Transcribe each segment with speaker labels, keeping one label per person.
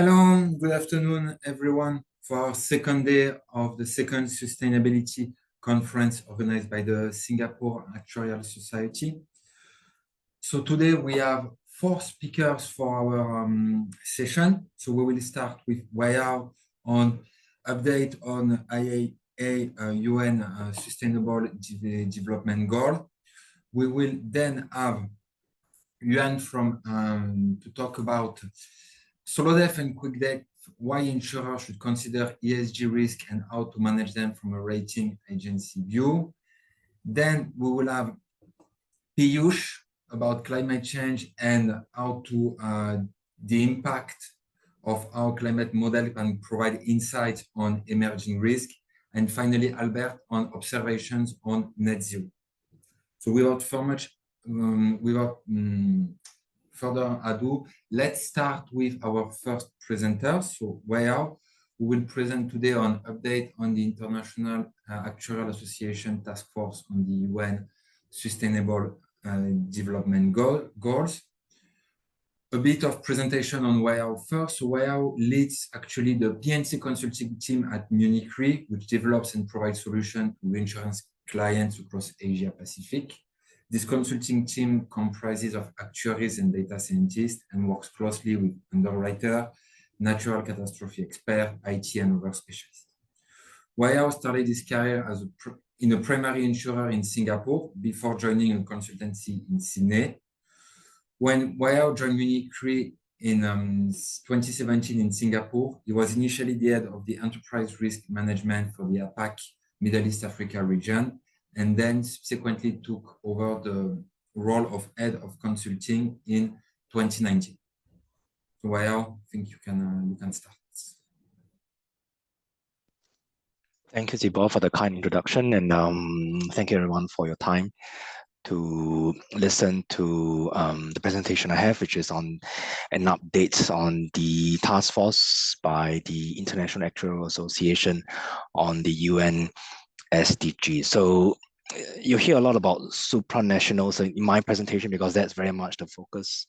Speaker 1: Hello, good afternoon, everyone, for our second day of the second sustainability conference organized by the Singapore Actuarial Society. So today we have 4 speakers for our session. So we will start with Weihao on update on IAA UN Sustainable Development Goal. We will then have Yuan from to talk about solo death and quick death, why insurers should consider ESG risk and how to manage them from a rating agency view. Then we will have Piyush about climate change and how to the impact of our climate model can provide insights on emerging risk. And finally, Albert on observations on net zero. So without further ado, let's start with our first presenter. So Weihao, who will present today on update on the International Actuarial Association task force on the UN Sustainable Development Goals. A bit of presentation on Weihao first. So Weihao leads actually the P&C consulting team at Munich Re, which develops and provides solutions to insurance clients across Asia Pacific. This consulting team comprises of actuaries and data scientists and works closely with underwriter, natural catastrophe expert, IT, and other specialists. Weihao started his career as in a primary insurer in Singapore before joining a consultancy in Sydney. When Weihao joined Munich Re in 2017 in Singapore, he was initially the head of the enterprise risk management for the APAC Middle East Africa region, and then subsequently took over the role of head of consulting in 2019. So Weihao, I think you can start.
Speaker 2: Thank you, Zibor, for the kind introduction, and thank you everyone for your time to listen to the presentation I have, which is on an update on the task force by the International Actuarial Association on the UN SDGs. So you hear a lot about supranationals in my presentation because that's very much the focus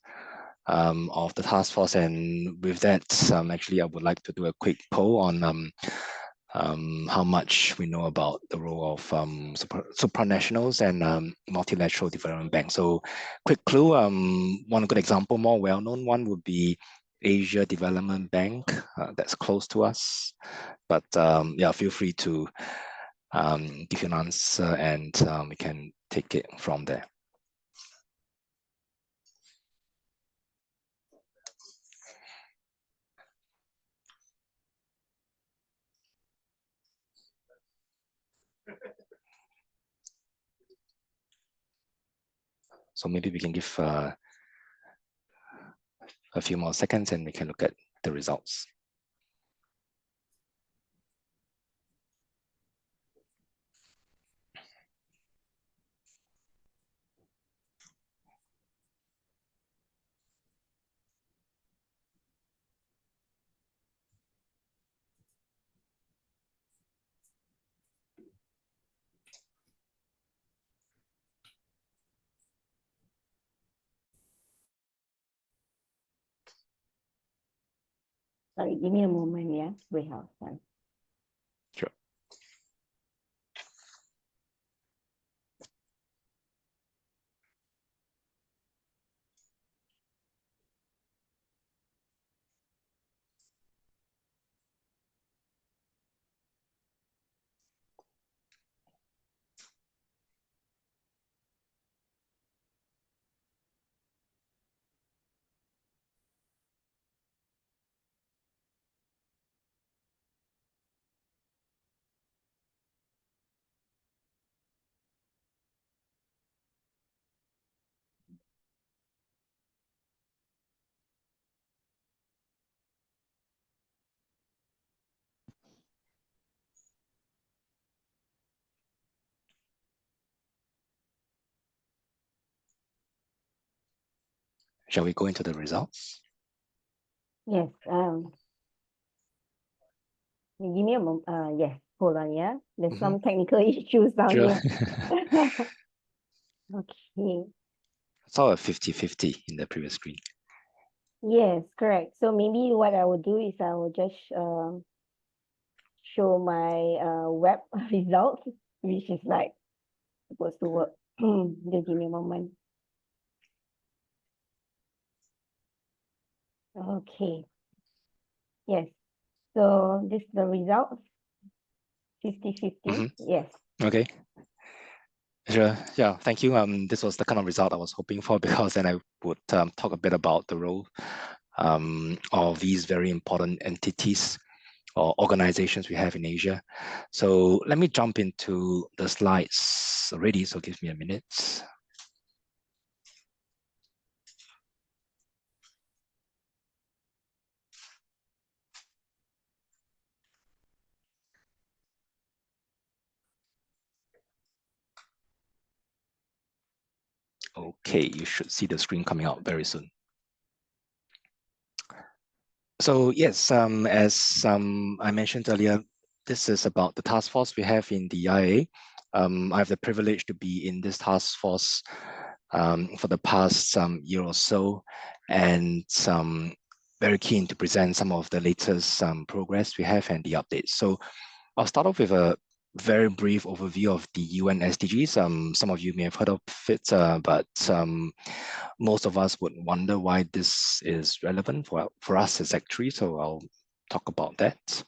Speaker 2: of the task force. And with that, actually, I would like to do a quick poll on how much we know about the role of supranationals and multilateral development banks. So quick clue, one good example, more well-known one would be Asia Development Bank, that's close to us. But yeah, feel free to give you an answer and we can take it from there. So maybe we can give a few more seconds and we can look at the results.
Speaker 3: Sorry, give me a moment, yeah. Weihao, sorry.
Speaker 2: Sure. Shall we go into the results?
Speaker 3: Yes. Give me a moment. Yes, hold on, yeah. There's some technical issues down here. Okay.
Speaker 2: I saw a 50-50 in the previous screen.
Speaker 3: Yes, correct. So maybe what I would do is I will just show my web results, which is like supposed to work. Just give me a moment. Okay. Yes. So this is the result. 50-50. Yes.
Speaker 2: Okay. Sure. Yeah. Thank you. This was the kind of result I was hoping for, because then I would talk a bit about the role of these very important entities or organizations we have in Asia. So let me jump into the slides already. So give me a minute. Okay, you should see the screen coming out very soon. So yes, as I mentioned earlier, this is about the task force we have in the IAA. I have the privilege to be in this task force for the past year or so, and very keen to present some of the latest progress we have and the updates. So I'll start off with a very brief overview of the UN SDGs. Some of you may have heard of it, but most of us would wonder why this is relevant for us as actuaries. So I'll talk about that.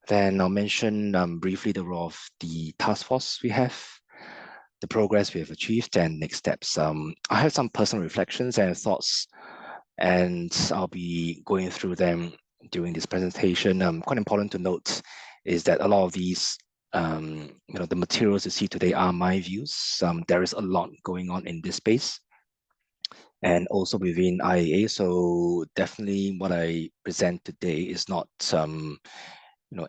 Speaker 2: Then I'll mention briefly the role of the task force we have, the progress we have achieved, and next steps. I have some personal reflections and thoughts, and I'll be going through them during this presentation. Quite important to note is that a lot of these, the materials you see today are my views. There is a lot going on in this space, and also within IAA. So definitely, what I present today is not,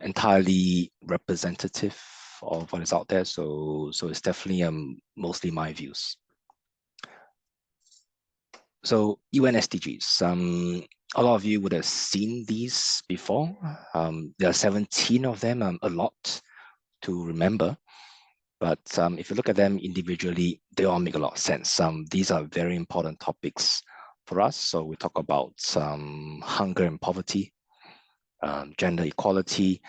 Speaker 2: entirely representative of what is out there. So it's definitely mostly my views. So UN SDGs. A lot of you would have seen these before. There are 17 of them, a lot to remember. But if you look at them individually, they all make a lot of sense. These are very important topics for us. So we talk about hunger and poverty, gender equality.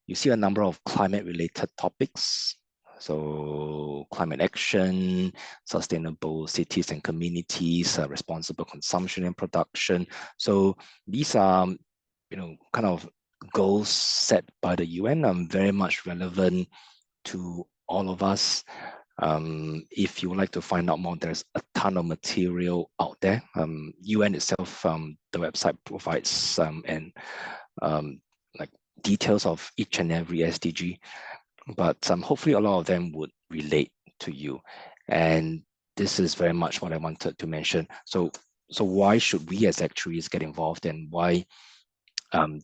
Speaker 2: You see a number of climate-related topics. So climate action, sustainable cities and communities, responsible consumption and production. So these are, kind of goals set by the UN, very much relevant to all of us. If you would like to find out more, there's a ton of material out there. UN itself, the website provides like details of each and every SDG, but hopefully a lot of them would relate to you. And this is very much what I wanted to mention. So why should we as actuaries get involved, and why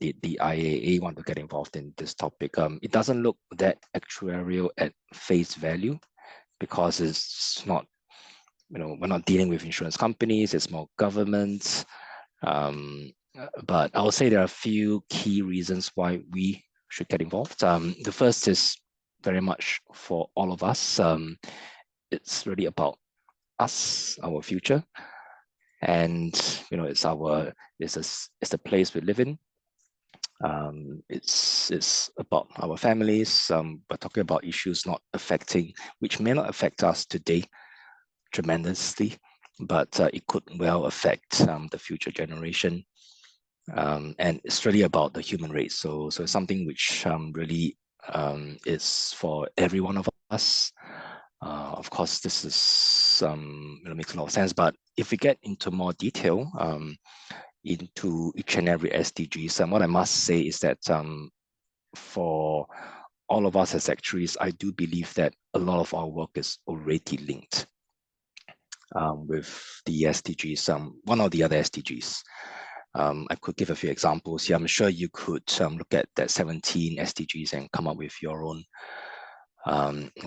Speaker 2: did the IAA want to get involved in this topic? It doesn't look that actuarial at face value, because it's not, we're not dealing with insurance companies, it's more governments. But I would say there are a few key reasons why we should get involved. The first is very much for all of us. It's really about us, our future, and it's the place we live in. It's about our families. We're talking about issues which may not affect us today tremendously, but it could well affect the future generation. And it's really about the human race. So it's something which really is for every one of us. Of course, this is makes a lot of sense. But if we get into more detail into each and every SDGs, and what I must say is that for all of us as actuaries, I do believe that a lot of our work is already linked with the SDGs, one or the other SDGs. I could give a few examples here. I'm sure you could look at that 17 SDGs and come up with your own.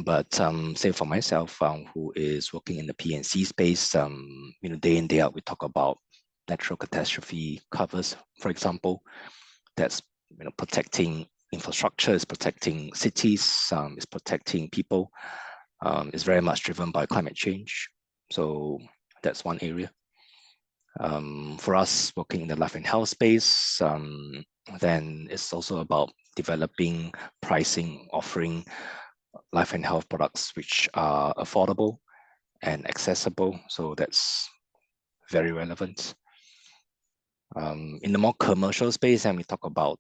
Speaker 2: But say for myself, who is working in the P&C space, day in, day out, we talk about natural catastrophe covers, for example. That's protecting infrastructure, is protecting cities, is protecting people. Is very much driven by climate change. So that's one area. For us working in the life and health space, then it's also about developing, pricing, offering life and health products which are affordable and accessible. So that's very relevant. In the more commercial space, and we talk about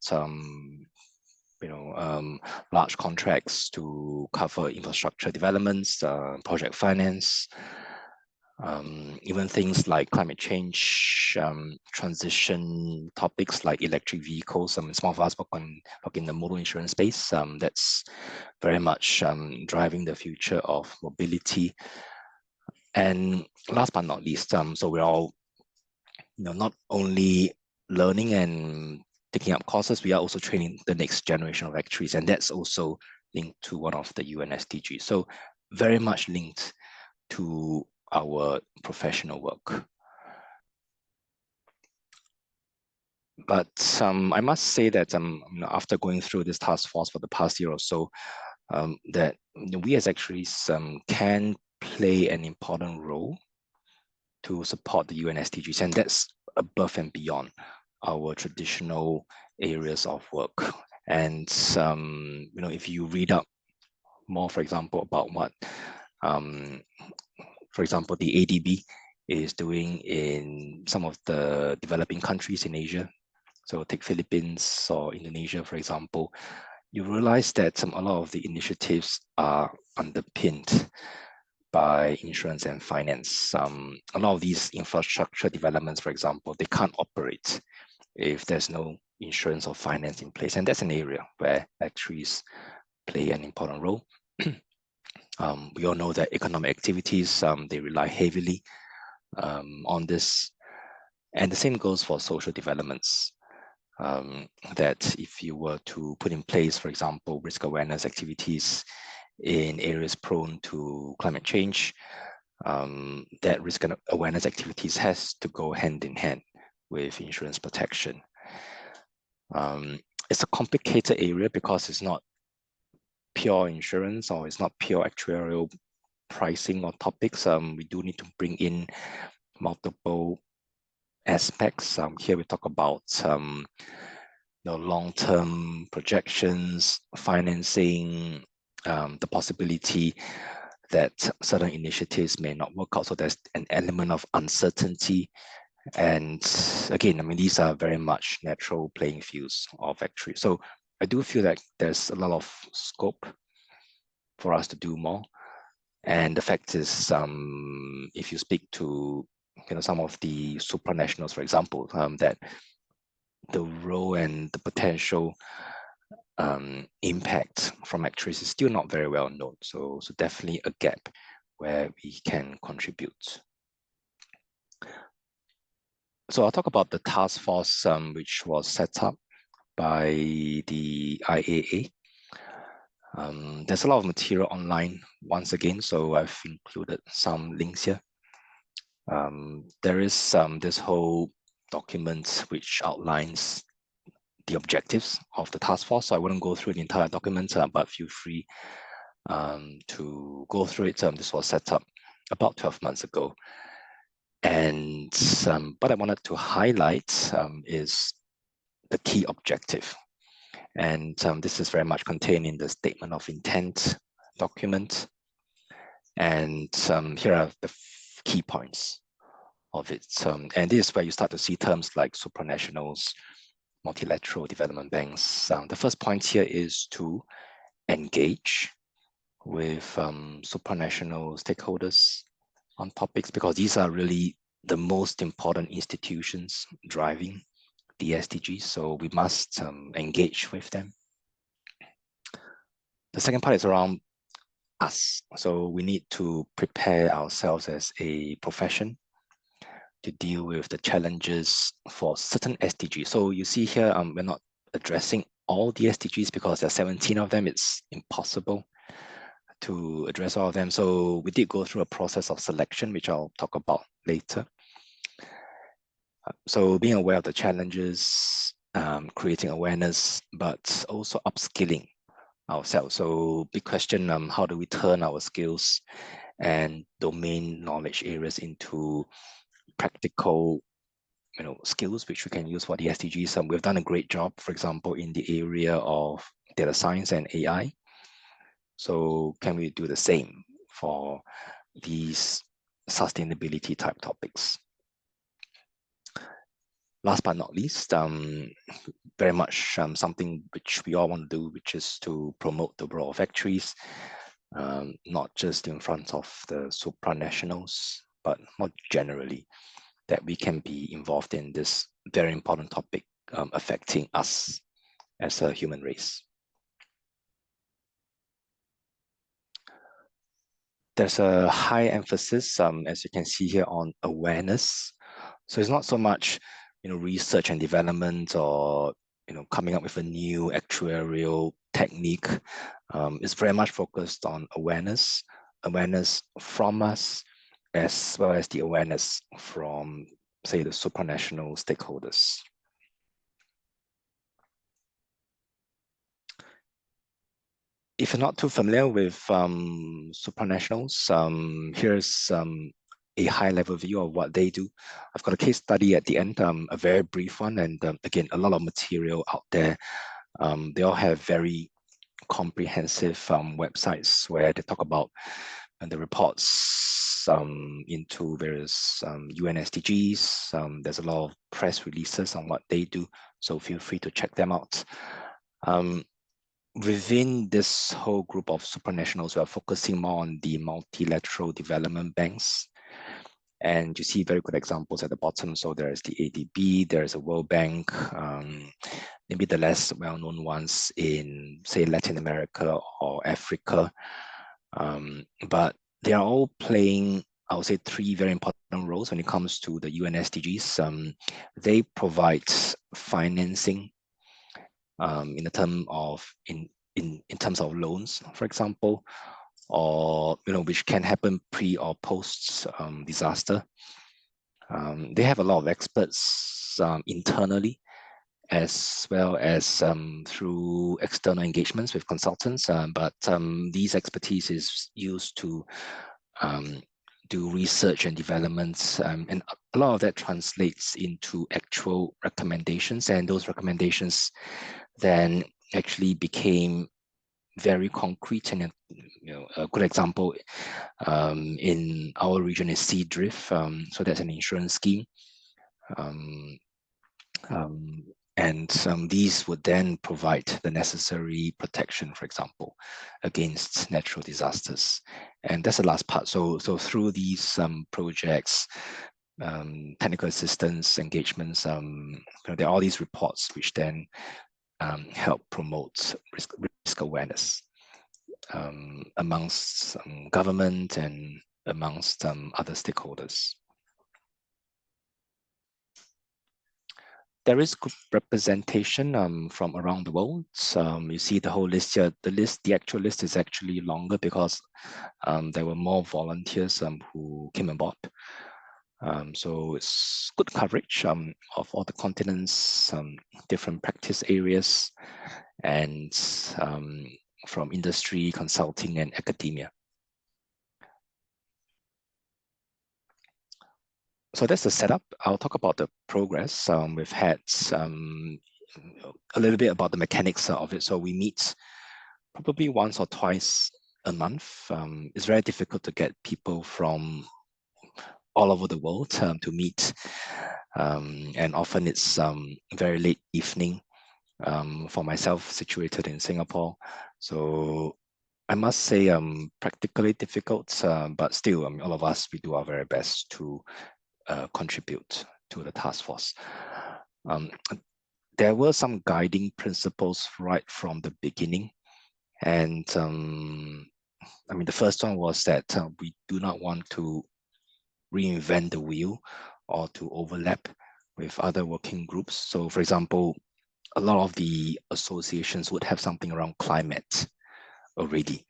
Speaker 2: large contracts to cover infrastructure developments, project finance, even things like climate change, transition topics like electric vehicles. Some of us work in the motor insurance space. That's very much driving the future of mobility. And last but not least, so we're all not only learning and taking up courses, we are also training the next generation of actuaries, and that's also linked to one of the UN SDGs. So very much linked to our professional work. But I must say that after going through this task force for the past year or so, that we as actuaries can play an important role to support the UN SDGs, and that's above and beyond our traditional areas of work. And if you read up more, for example, about what, for example, the ADB is doing in some of the developing countries in Asia. So take Philippines or Indonesia, for example, you realize that a lot of the initiatives are underpinned by insurance and finance. A lot of these infrastructure developments, for example, they can't operate if there's no insurance or finance in place. And that's an area where actuaries play an important role. We all know that economic activities, they rely heavily on this. And the same goes for social developments. That if you were to put in place, for example, risk awareness activities in areas prone to climate change, that risk awareness activities has to go hand in hand with insurance protection. It's a complicated area because it's not pure insurance or it's not pure actuarial pricing or topics. We do need to bring in multiple aspects. Here we talk about long-term projections, financing, the possibility that certain initiatives may not work out. So there's an element of uncertainty. And again, these are very much natural playing fields of actuaries. So I do feel that there's a lot of scope for us to do more. And the fact is, if you speak to some of the supranationals, for example, that the role and the potential impact from actuaries is still not very well known. So definitely a gap where we can contribute. So I'll talk about the task force which was set up by the IAA. There's a lot of material online once again, so I've included some links here. There is this whole document which outlines the objectives of the task force. So I wouldn't go through the entire document, but feel free to go through it. This was set up about 12 months ago. And what I wanted to highlight is the key objective. And this is very much contained in the statement of intent document. And here are the key points of it. And this is where you start to see terms like supranationals, multilateral development banks. The first point here is to engage with supranational stakeholders on topics, because these are really the most important institutions driving the SDGs. So we must engage with them. The second part is around us. So we need to prepare ourselves as a profession to deal with the challenges for certain SDGs. So you see here, we're not addressing all the SDGs because there are 17 of them. It's impossible to address all of them. So we did go through a process of selection, which I'll talk about later. So being aware of the challenges, creating awareness, but also upskilling ourselves. So big question, how do we turn our skills and domain knowledge areas into practical skills which we can use for the SDGs. We've done a great job, for example, in the area of data science and AI. So can we do the same for these sustainability type topics? Last but not least, very much something which we all want to do, which is to promote the role of actuaries, not just in front of the supranationals, but more generally, that we can be involved in this very important topic affecting us as a human race. There's a high emphasis, as you can see here, on awareness. So it's not so much, research and development or, coming up with a new actuarial technique. It's very much focused on awareness from us, as well as the awareness from, say, the supranational stakeholders. If you're not too familiar with supranationals, here's a high-level view of what they do. I've got a case study at the end, a very brief one, and again, a lot of material out there. They all have very comprehensive websites where they talk about the reports into various UN SDGs. There's a lot of press releases on what they do, so feel free to check them out. Within this whole group of supranationals, we are focusing more on the multilateral development banks. And you see very good examples at the bottom. So there's the ADB, there's a World Bank, maybe the less well-known ones in, say, Latin America or Africa. But they are all playing, I would say, three very important roles when it comes to the UN SDGs. They provide financing in the term of in terms of loans, for example, or which can happen pre or post disaster. They have a lot of experts internally, as well as through external engagements with consultants. But these expertise is used to do research and developments, and a lot of that translates into actual recommendations, and those recommendations then actually became very concrete. And a good example in our region is Sea Drift. So that's an insurance scheme. And these would then provide the necessary protection, for example, against natural disasters. And that's the last part. So through these projects, technical assistance engagements, there are all these reports which then help promote risk awareness amongst government and amongst other stakeholders. There is group representation from around the world. You see the whole list here. The actual list is actually longer because there were more volunteers who came on board. So it's good coverage of all the continents, different practice areas, and from industry, consulting, and academia. So that's the setup. I'll talk about the progress. We've had a little bit about the mechanics of it. So we meet probably once or twice a month. It's very difficult to get people from all over the world to meet. And often it's very late evening for myself, situated in Singapore. So I must say practically difficult, but still all of us, we do our very best to contribute to the task force. There were some guiding principles right from the beginning. And the first one was that we do not want to reinvent the wheel or to overlap with other working groups. So for example, a lot of the associations would have something around climate already.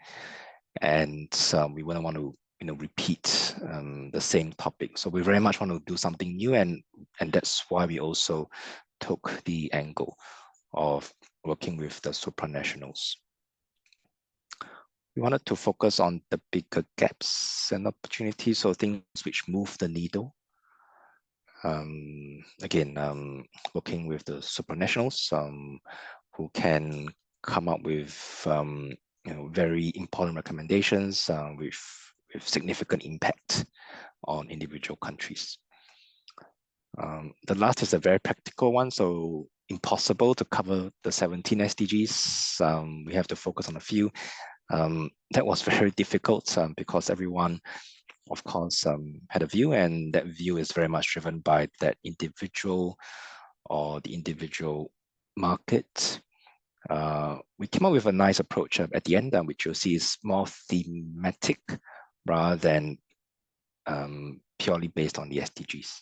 Speaker 2: And we wouldn't want to repeat the same topic. So we very much want to do something new, and that's why we also took the angle of working with the supranationals. We wanted to focus on the bigger gaps and opportunities, so things which move the needle. Again, working with the supranationals who can come up with very important recommendations with significant impact on individual countries. The last is a very practical one, so impossible to cover the 17 SDGs. We have to focus on a few. That was very difficult because everyone, of course, had a view, and that view is very much driven by that individual or the individual market. We came up with a nice approach at the end, which you'll see is more thematic rather than purely based on the SDGs.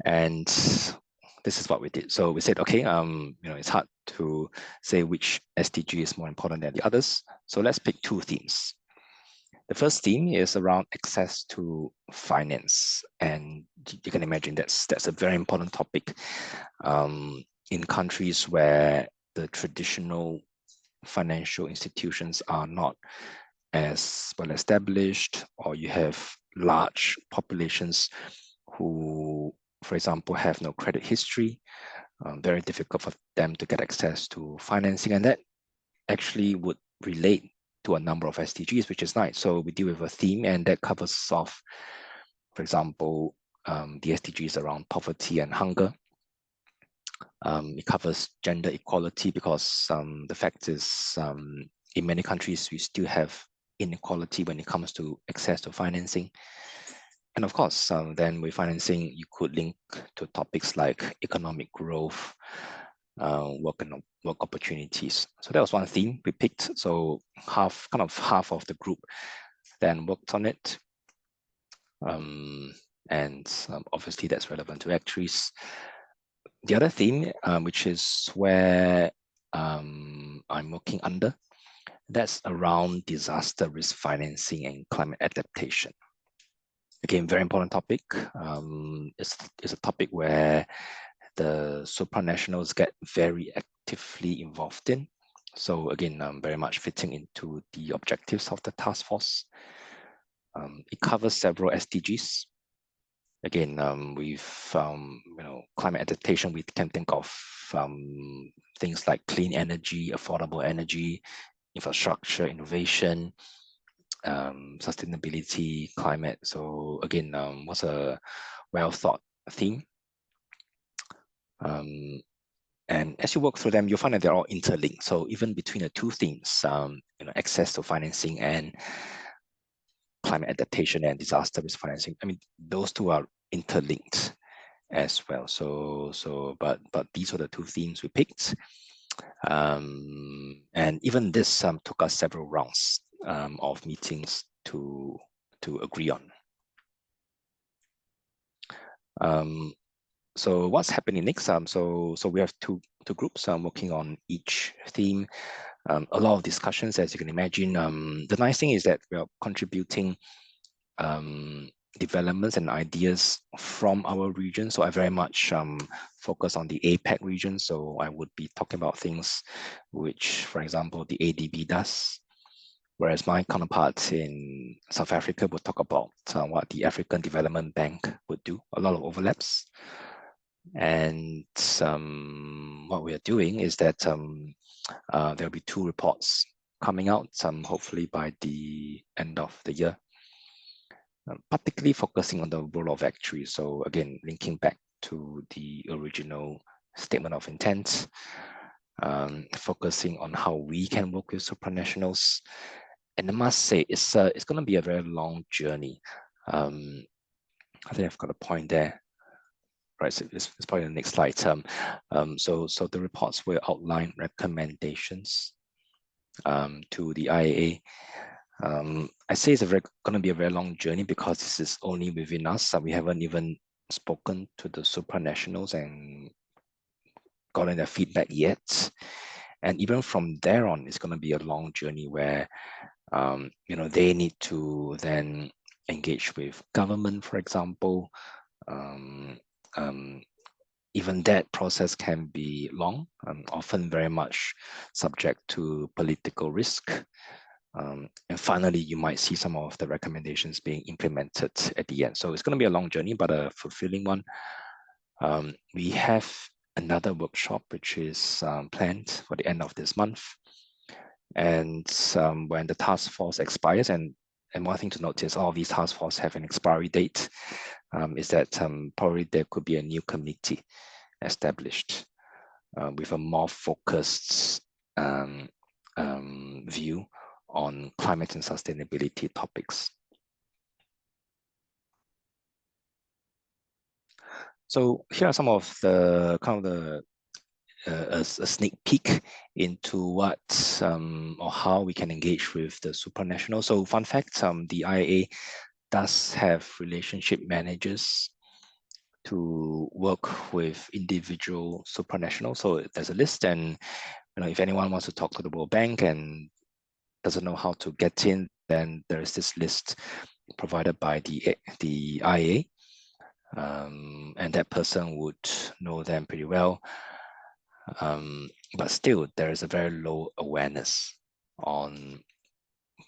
Speaker 2: And this is what we did. So we said, okay, it's hard to say which SDG is more important than the others. So let's pick two themes. The first theme is around access to finance, and you can imagine that's a very important topic in countries where the traditional financial institutions are not as well established, or you have large populations who, for example, have no credit history. Very difficult for them to get access to financing, and that actually would relate to a number of SDGs, which is nice. So we deal with a theme, and that covers off, for example, the SDGs around poverty and hunger. It covers gender equality because the fact is, in many countries, we still have inequality when it comes to access to financing. And of course, then with financing, you could link to topics like economic growth, work opportunities. So that was one theme we picked. So half of the group then worked on it. Obviously that's relevant to actuaries. The other theme, which is where I'm working under, that's around disaster risk financing and climate adaptation. Again, very important topic. It's a topic where the supranationals get very actively involved in. So again, very much fitting into the objectives of the task force. It covers several SDGs. Again, with climate adaptation, we can think of things like clean energy, affordable energy, infrastructure, innovation, sustainability, climate. So again, was a well thought theme. And as you work through them, you'll find that they're all interlinked. So even between the two themes, access to financing and climate adaptation and disaster risk financing, I mean, those two are interlinked as well. But these are the two themes we picked. And even this took us several rounds of meetings to agree on. So what's happening next? So we have two groups working on each theme. A lot of discussions, as you can imagine. The nice thing is that we are contributing developments and ideas from our region. So I very much focus on the APAC region. So I would be talking about things which, for example, the ADB does, whereas my counterparts in South Africa would talk about what the African Development Bank would do. A lot of overlaps. And what we are doing is that there'll be two reports coming out, hopefully by the end of the year, particularly focusing on the role of actuaries. So again, linking back to the original statement of intent, focusing on how we can work with supranationals. And I must say, it's going to be a very long journey. I think I've got a point there. Right, so it's probably the next slide. So the reports will outline recommendations to the IAA. I say it's going to be a very long journey because this is only within us. We haven't even spoken to the supranationals and gotten their feedback yet. And even from there on, it's going to be a long journey where they need to then engage with government, for example. Even that process can be long, often very much subject to political risk. And finally, you might see some of the recommendations being implemented at the end. So it's going to be a long journey, but a fulfilling one. We have another workshop, which is planned for the end of this month. And when the task force expires, and one thing to note is all of these task force have an expiry date, is that probably there could be a new committee established with a more focused view on climate and sustainability topics. So here are some of the kind of the a sneak peek into what or how we can engage with the supranational. So fun fact, the IAA does have relationship managers to work with individual supranational. So there's a list, and if anyone wants to talk to the World Bank and doesn't know how to get in, then there is this list provided by the IAA, and that person would know them pretty well. But still, there is a very low awareness on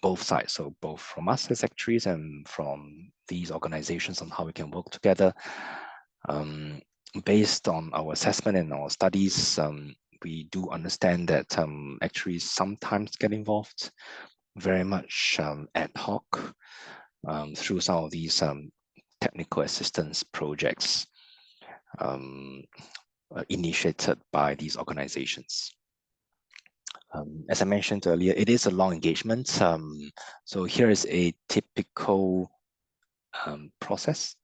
Speaker 2: both sides. So both from us as actuaries and from these organizations on how we can work together. Based on our assessment and our studies, we do understand that actuaries sometimes get involved very much ad hoc through some of these technical assistance projects initiated by these organizations. As I mentioned earlier, it is a long engagement. So here is a typical process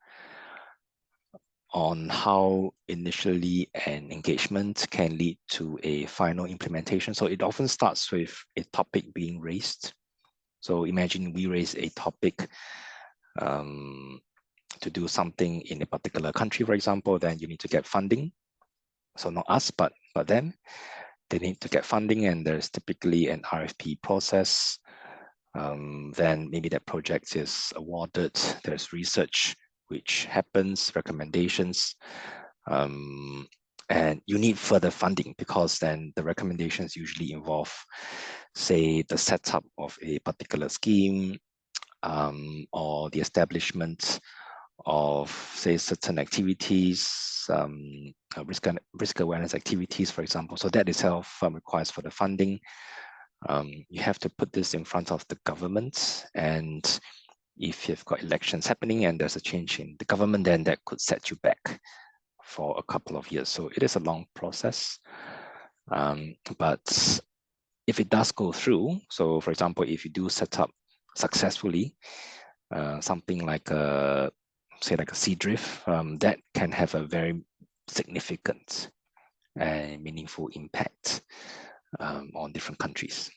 Speaker 2: on how initially an engagement can lead to a final implementation. So it often starts with a topic being raised. So imagine we raise a topic to do something in a particular country, for example, then you need to get funding. So not us, but them. They need to get funding, and there's typically an RFP process. Then maybe that project is awarded. There's research which happens, recommendations, and you need further funding because then the recommendations usually involve, say, the setup of a particular scheme or the establishment of, say, certain activities, risk awareness activities, for example. So that itself requires further funding. You have to put this in front of the government, and if you've got elections happening and there's a change in the government, then that could set you back for a couple of years. So it is a long process. But if it does go through, so for example, if you do set up successfully something like a, say, like a sea drift, that can have a very significant and meaningful impact on different countries.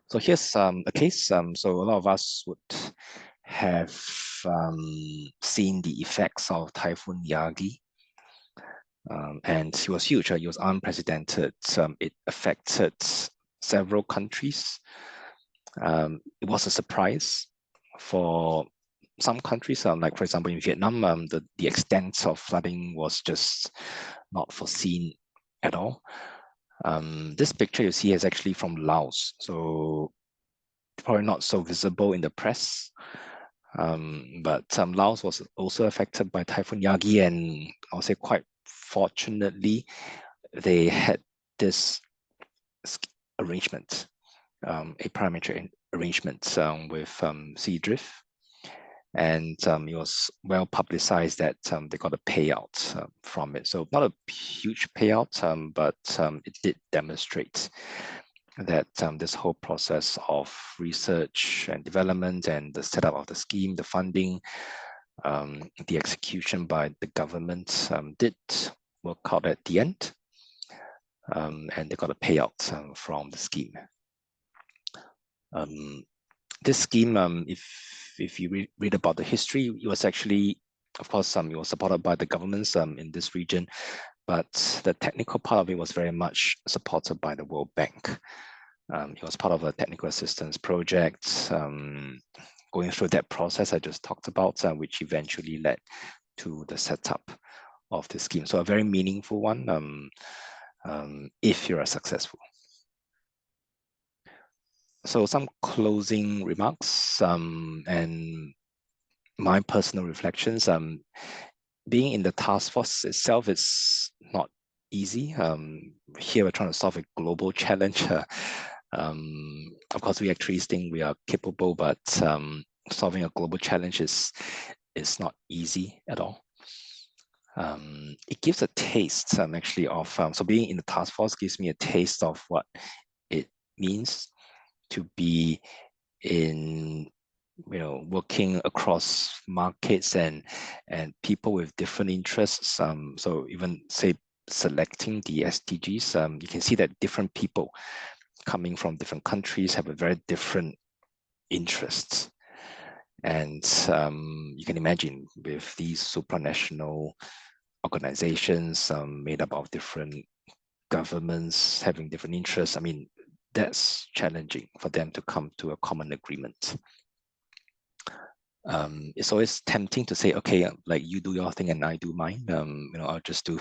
Speaker 2: So here's a case. So a lot of us would have seen the effects of Typhoon Yagi. And it was huge. It was unprecedented. It affected several countries. It was a surprise for some countries, like for example in Vietnam, the extent of flooding was just not foreseen at all. This picture you see is actually from Laos, so probably not so visible in the press. But Laos was also affected by Typhoon Yagi, and I'll say quite fortunately, they had this arrangement, a parametric arrangement with sea drift. And it was well publicized that they got a payout from it. So not a huge payout, but it did demonstrate that this whole process of research and development and the setup of the scheme, the funding, the execution by the government did work out at the end. And they got a payout from the scheme. This scheme, if you read about the history, it was actually, of course, it was supported by the governments in this region, but the technical part of it was very much supported by the World Bank. It was part of a technical assistance project, going through that process I just talked about, which eventually led to the setup of the scheme. So a very meaningful one if you are successful. So some closing remarks and my personal reflections. Being in the task force itself is not easy. Here we're trying to solve a global challenge. Of course, we actuaries think we are capable, but solving a global challenge is not easy at all. It gives a taste actually of, so being in the task force gives me a taste of what it means to be in, working across markets and people with different interests. So even say selecting the SDGs, you can see that different people coming from different countries have a very different interests. And you can imagine with these supranational organizations made up of different governments having different interests, I mean, that's challenging for them to come to a common agreement. It's always tempting to say, okay, like you do your thing and I do mine. I'll just do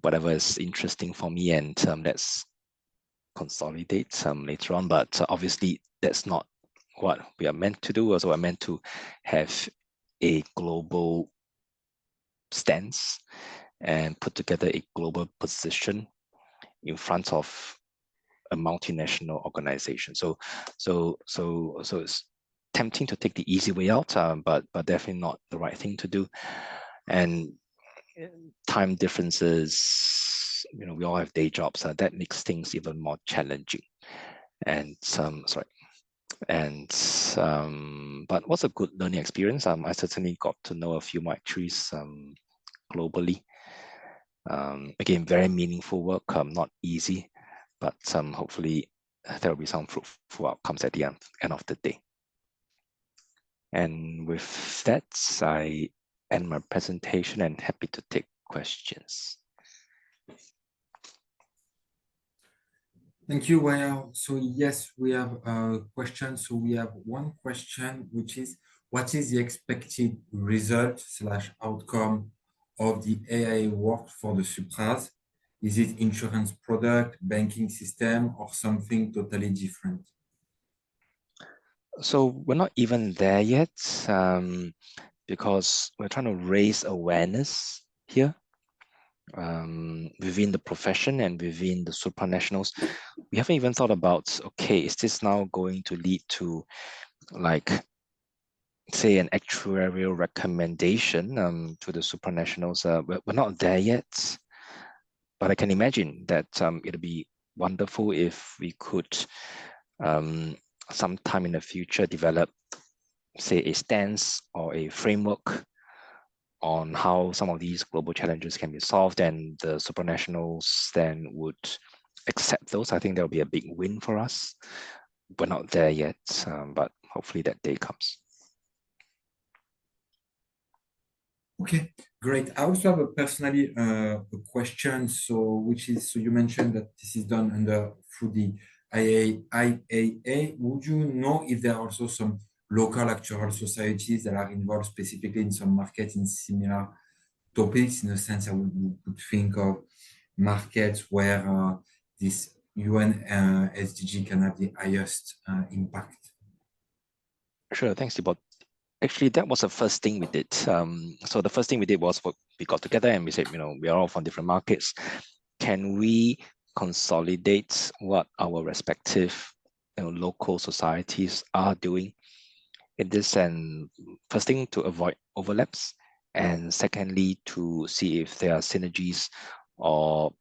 Speaker 2: whatever is interesting for me, and let's consolidate later on. But obviously, that's not what we are meant to do. Also, we're meant to have a global stance and put together a global position in front of a multinational organization. So it's tempting to take the easy way out, but definitely not the right thing to do. And time differences, we all have day jobs. That makes things even more challenging. And but what's a good learning experience? I certainly got to know a few more actuaries globally. Again, very meaningful work, not easy, but hopefully there will be some fruitful outcomes at the end of the day. And with that, I end my presentation and happy to take questions.
Speaker 1: Thank you, Weihao. So yes, we have a question. So we have one question, which is, what is the expected result / outcome of the IAA work for the Supras? Is it insurance product, banking system, or something totally different?
Speaker 2: So we're not even there yet, because we're trying to raise awareness here within the profession and within the supranationals. We haven't even thought about, okay, is this now going to lead to, like, say, an actuarial recommendation to the supranationals? We're not there yet, but I can imagine that it'll be wonderful if we could sometime in the future develop, say, a stance or a framework on how some of these global challenges can be solved, and the supranationals then would accept those. I think that will be a big win for us. We're not there yet, but hopefully that day comes.
Speaker 1: Okay, great. I also have personally a question. So, so you mentioned that this is done through the IAA. Would you know if there are also some local actuarial societies that are involved specifically in some markets in similar topics? In a sense, I would think of markets where this UN SDG can have the highest impact.
Speaker 2: Sure, thanks, Thibault. Actually, that was the first thing we did. So the first thing we did was we got together and we said, we are all from different markets. Can we consolidate what our respective local societies are doing in this? And first thing, to avoid overlaps, and secondly, to see if there are synergies or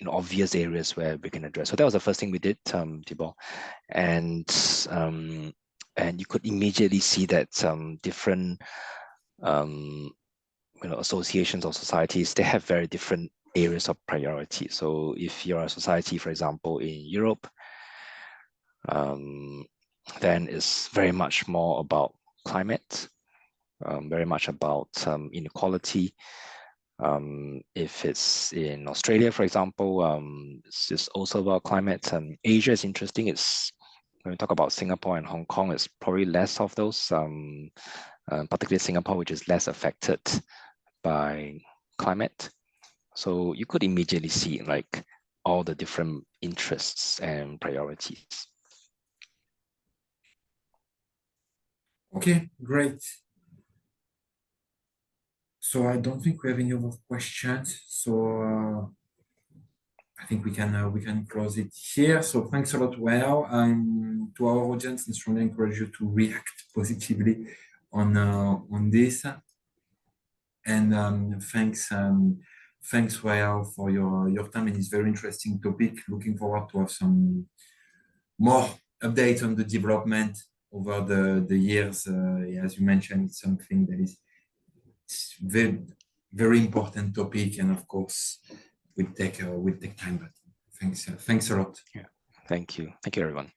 Speaker 2: obvious areas where we can address. So that was the first thing we did, Thibault. And you could immediately see that different associations or societies, they have very different areas of priority. So if you're a society, for example, in Europe, then it's very much more about climate, very much about inequality. If it's in Australia, for example, it's just also about climate. Asia is interesting. It's, when we talk about Singapore and Hong Kong, it's probably less of those, particularly Singapore, which is less affected by climate. So you could immediately see like all the different interests and priorities.
Speaker 1: Okay, great. So I don't think we have any other questions. So I think we can close it here. So thanks a lot, Weihao. To our audience, and strongly encourage you to react positively on this. And thanks, Weihao, for your time in this very interesting topic. Looking forward to have some more updates on the development over the years. As you mentioned, it's something that is very, very important topic, and of course, will take time. But thanks a lot.
Speaker 2: Yeah, thank you, everyone.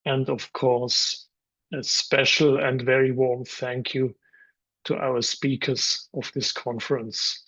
Speaker 4: And of course, a special and very warm thank you to our speakers of this conference.